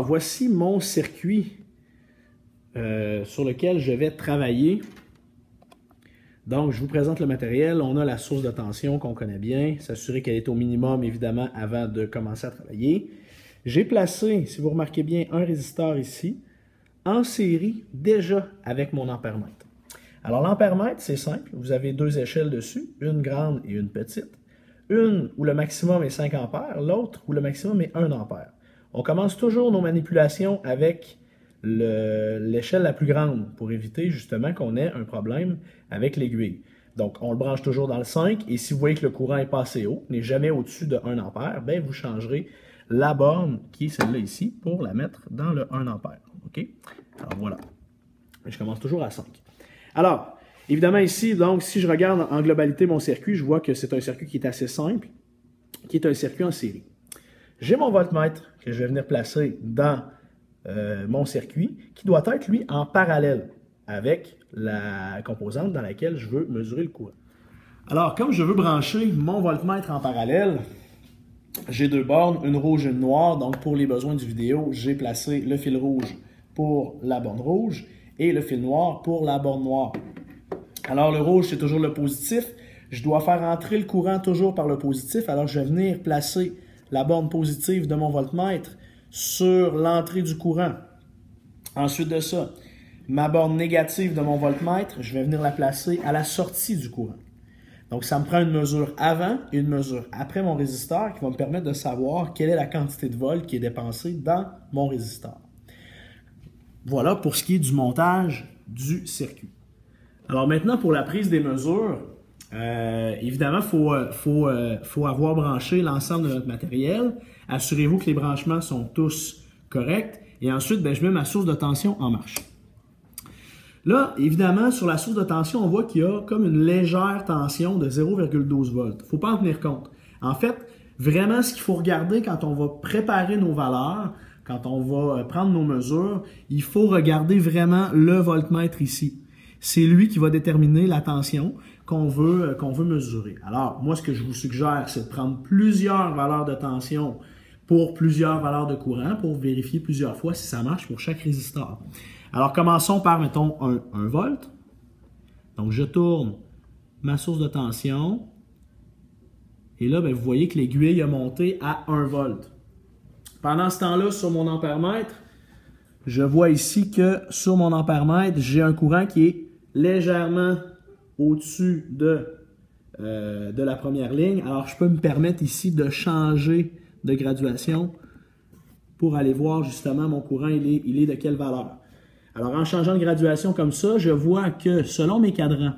voici mon circuit sur lequel je vais travailler. Donc, je vous présente le matériel. On a la source de tension qu'on connaît bien. S'assurer qu'elle est au minimum, évidemment, avant de commencer à travailler. J'ai placé, si vous remarquez bien, un résisteur ici, en série, déjà avec mon ampèremètre. Alors, l'ampèremètre, c'est simple. Vous avez deux échelles dessus, une grande et une petite. Une où le maximum est 5 ampères, l'autre où le maximum est 1 ampère. On commence toujours nos manipulations avec l'échelle la plus grande pour éviter justement qu'on ait un problème avec l'aiguille. Donc, on le branche toujours dans le 5 et si vous voyez que le courant est pas assez haut, n'est jamais au-dessus de 1 ampère, bien, vous changerez la borne qui est celle-là ici pour la mettre dans le 1 ampère. OK? Alors voilà. Je commence toujours à 5. Alors, évidemment ici, donc, si je regarde en globalité mon circuit, je vois que c'est un circuit qui est assez simple, qui est un circuit en série. J'ai mon voltmètre que je vais venir placer dans mon circuit, qui doit être, lui, en parallèle avec la composante dans laquelle je veux mesurer le courant. Alors, comme je veux brancher mon voltmètre en parallèle, j'ai deux bornes, une rouge et une noire. Donc, pour les besoins du vidéo, j'ai placé le fil rouge pour la borne rouge et le fil noir pour la borne noire. Alors, le rouge, c'est toujours le positif. Je dois faire entrer le courant toujours par le positif. Alors, je vais venir placer la borne positive de mon voltmètre sur l'entrée du courant. Ensuite de ça, ma borne négative de mon voltmètre, je vais venir la placer à la sortie du courant. Donc, ça me prend une mesure avant et une mesure après mon résisteur qui va me permettre de savoir quelle est la quantité de volt qui est dépensée dans mon résisteur. Voilà pour ce qui est du montage du circuit. Alors maintenant, pour la prise des mesures, évidemment, il faut avoir branché l'ensemble de notre matériel. Assurez-vous que les branchements sont tous corrects. Et ensuite, je mets ma source de tension en marche. Là, évidemment, sur la source de tension, on voit qu'il y a comme une légère tension de 0,12 volts. Il ne faut pas en tenir compte. En fait, vraiment, ce qu'il faut regarder quand on va préparer nos valeurs, quand on va prendre nos mesures, il faut regarder vraiment le voltmètre ici. C'est lui qui va déterminer la tension qu'on veut mesurer. Alors, moi, ce que je vous suggère, c'est de prendre plusieurs valeurs de tension pour plusieurs valeurs de courant pour vérifier plusieurs fois si ça marche pour chaque résisteur. Alors, commençons par, mettons, 1 volt. Donc, je tourne ma source de tension. Et là, vous voyez que l'aiguille a monté à 1 volt. Pendant ce temps-là, sur mon ampèremètre, je vois ici que sur mon ampèremètre, j'ai un courant qui est légèrement au-dessus de la première ligne. Alors, je peux me permettre ici de changer de graduation pour aller voir justement mon courant, il est de quelle valeur. Alors, en changeant de graduation comme ça, je vois que selon mes cadrans,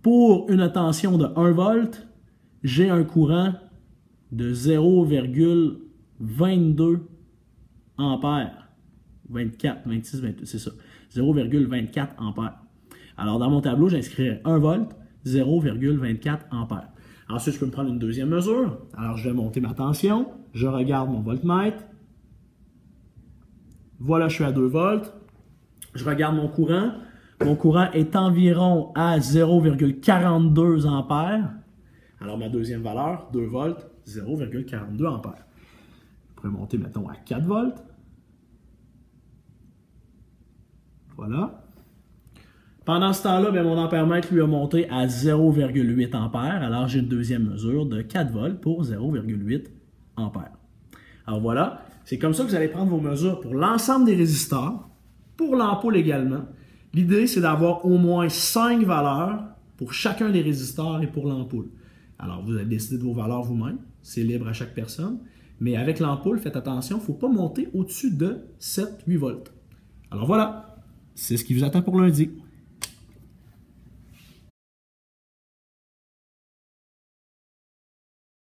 pour une tension de 1 volt, j'ai un courant de 0,22 ampères. 24, 26, 28, c'est ça. 0,24 ampères. Alors, dans mon tableau, j'inscrirai 1 volt, 0,24 ampères. Ensuite, je peux me prendre une deuxième mesure. Alors, je vais monter ma tension. Je regarde mon voltmètre. Voilà, je suis à 2 volts. Je regarde mon courant. Mon courant est environ à 0,42 ampères. Alors, ma deuxième valeur, 2 volts, 0,42 ampères. Je pourrais monter, mettons, à 4 volts. Voilà. Pendant ce temps-là, mon ampèremètre lui a monté à 0,8 ampères. Alors, j'ai une deuxième mesure de 4 volts pour 0,8 ampères. Alors voilà, c'est comme ça que vous allez prendre vos mesures pour l'ensemble des résisteurs, pour l'ampoule également. L'idée, c'est d'avoir au moins 5 valeurs pour chacun des résisteurs et pour l'ampoule. Alors, vous allez décider de vos valeurs vous-même. C'est libre à chaque personne. Mais avec l'ampoule, faites attention, il ne faut pas monter au-dessus de 7-8 volts. Alors voilà, c'est ce qui vous attend pour lundi.